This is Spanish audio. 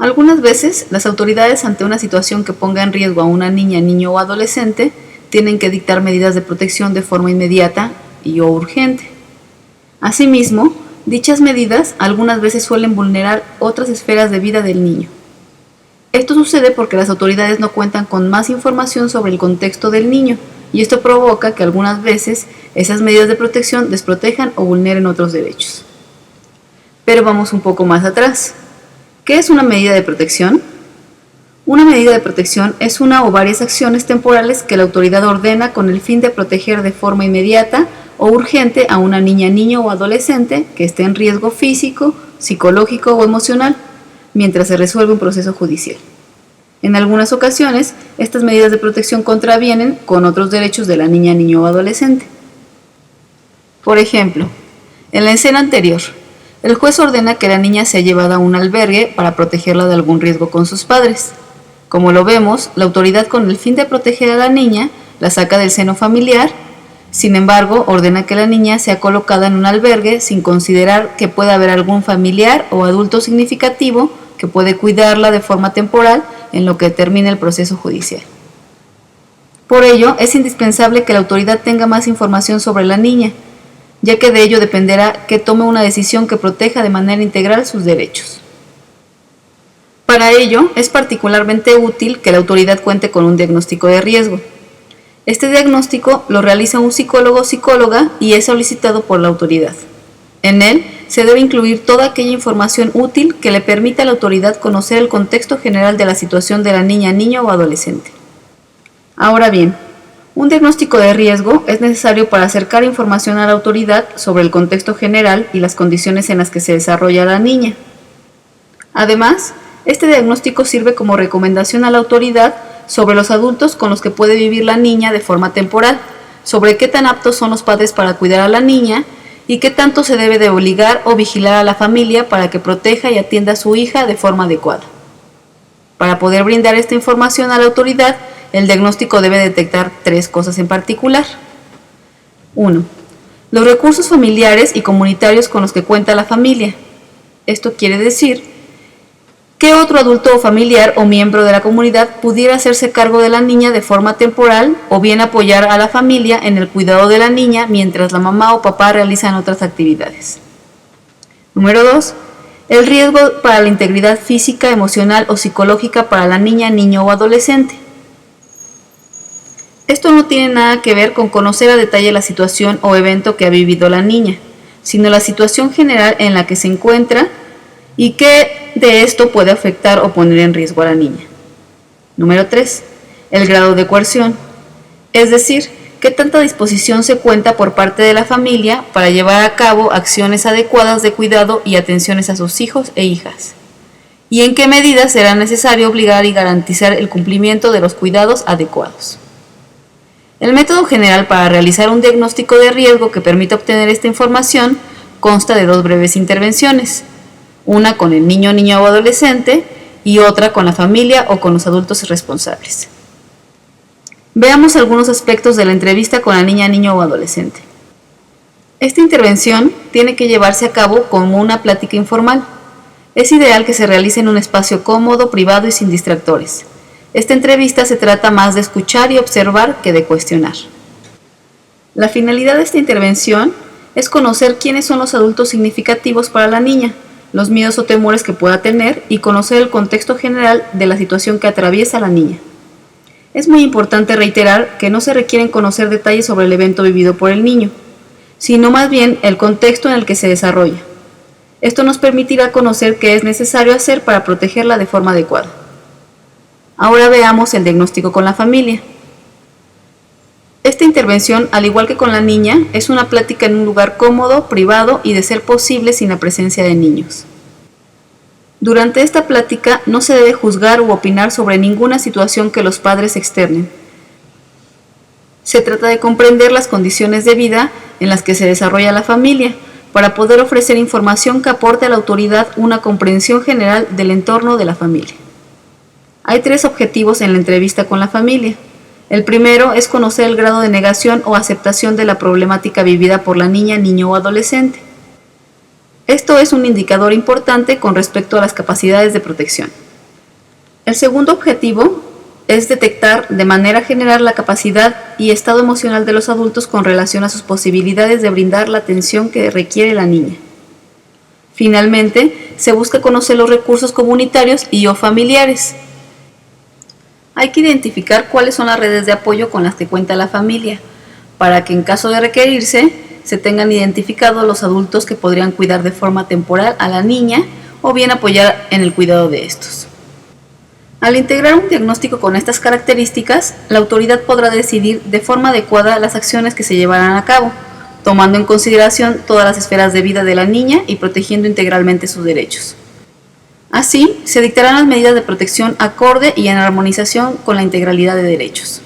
Algunas veces, las autoridades ante una situación que ponga en riesgo a una niña, niño o adolescente tienen que dictar medidas de protección de forma inmediata y o urgente. Asimismo, dichas medidas algunas veces suelen vulnerar otras esferas de vida del niño. Esto sucede porque las autoridades no cuentan con más información sobre el contexto del niño, y esto provoca que algunas veces esas medidas de protección desprotejan o vulneren otros derechos. Pero vamos un poco más atrás. ¿Qué es una medida de protección? Una medida de protección es una o varias acciones temporales que la autoridad ordena con el fin de proteger de forma inmediata o urgente a una niña, niño o adolescente que esté en riesgo físico, psicológico o emocional, mientras se resuelve un proceso judicial. En algunas ocasiones, estas medidas de protección contravienen con otros derechos de la niña, niño o adolescente. Por ejemplo, en la escena anterior, el juez ordena que la niña sea llevada a un albergue para protegerla de algún riesgo con sus padres. Como lo vemos, la autoridad con el fin de proteger a la niña la saca del seno familiar. Sin embargo, ordena que la niña sea colocada en un albergue sin considerar que pueda haber algún familiar o adulto significativo que puede cuidarla de forma temporal en lo que termine el proceso judicial. Por ello, es indispensable que la autoridad tenga más información sobre la niña, ya que de ello dependerá que tome una decisión que proteja de manera integral sus derechos. Para ello, es particularmente útil que la autoridad cuente con un diagnóstico de riesgo. Este diagnóstico lo realiza un psicólogo o psicóloga y es solicitado por la autoridad. En él se debe incluir toda aquella información útil que le permita a la autoridad conocer el contexto general de la situación de la niña, niño o adolescente. Ahora bien, un diagnóstico de riesgo es necesario para acercar información a la autoridad sobre el contexto general y las condiciones en las que se desarrolla la niña. Además, este diagnóstico sirve como recomendación a la autoridad sobre los adultos con los que puede vivir la niña de forma temporal, sobre qué tan aptos son los padres para cuidar a la niña y qué tanto se debe de obligar o vigilar a la familia para que proteja y atienda a su hija de forma adecuada. Para poder brindar esta información a la autoridad, el diagnóstico debe detectar 3 cosas en particular. 1. Los recursos familiares y comunitarios con los que cuenta la familia. Esto quiere decir que otro adulto o familiar o miembro de la comunidad pudiera hacerse cargo de la niña de forma temporal o bien apoyar a la familia en el cuidado de la niña mientras la mamá o papá realizan otras actividades. Número 2. El riesgo para la integridad física, emocional o psicológica para la niña, niño o adolescente. Esto no tiene nada que ver con conocer a detalle la situación o evento que ha vivido la niña, sino la situación general en la que se encuentra y que de esto puede afectar o poner en riesgo a la niña. Número 3. El grado de coerción, es decir, qué tanta disposición se cuenta por parte de la familia para llevar a cabo acciones adecuadas de cuidado y atenciones a sus hijos e hijas, y en qué medida será necesario obligar y garantizar el cumplimiento de los cuidados adecuados. El método general para realizar un diagnóstico de riesgo que permita obtener esta información consta de 2 breves intervenciones, una con el niño, niña o adolescente y otra con la familia o con los adultos responsables. Veamos algunos aspectos de la entrevista con la niña, niño o adolescente. Esta intervención tiene que llevarse a cabo como una plática informal. Es ideal que se realice en un espacio cómodo, privado y sin distractores. Esta entrevista se trata más de escuchar y observar que de cuestionar. La finalidad de esta intervención es conocer quiénes son los adultos significativos para la niña, los miedos o temores que pueda tener y conocer el contexto general de la situación que atraviesa la niña. Es muy importante reiterar que no se requieren conocer detalles sobre el evento vivido por el niño, sino más bien el contexto en el que se desarrolla. Esto nos permitirá conocer qué es necesario hacer para protegerla de forma adecuada. Ahora veamos el diagnóstico con la familia. Esta intervención, al igual que con la niña, es una plática en un lugar cómodo, privado y de ser posible sin la presencia de niños. Durante esta plática no se debe juzgar u opinar sobre ninguna situación que los padres externen. Se trata de comprender las condiciones de vida en las que se desarrolla la familia, para poder ofrecer información que aporte a la autoridad una comprensión general del entorno de la familia. Hay 3 objetivos en la entrevista con la familia. El primero es conocer el grado de negación o aceptación de la problemática vivida por la niña, niño o adolescente. Esto es un indicador importante con respecto a las capacidades de protección. El segundo objetivo es detectar de manera general la capacidad y estado emocional de los adultos con relación a sus posibilidades de brindar la atención que requiere la niña. Finalmente, se busca conocer los recursos comunitarios y o familiares. Hay que identificar cuáles son las redes de apoyo con las que cuenta la familia, para que en caso de requerirse, se tengan identificados los adultos que podrían cuidar de forma temporal a la niña o bien apoyar en el cuidado de estos. Al integrar un diagnóstico con estas características, la autoridad podrá decidir de forma adecuada las acciones que se llevarán a cabo, tomando en consideración todas las esferas de vida de la niña y protegiendo integralmente sus derechos. Así, se dictarán las medidas de protección acorde y en armonización con la integralidad de derechos.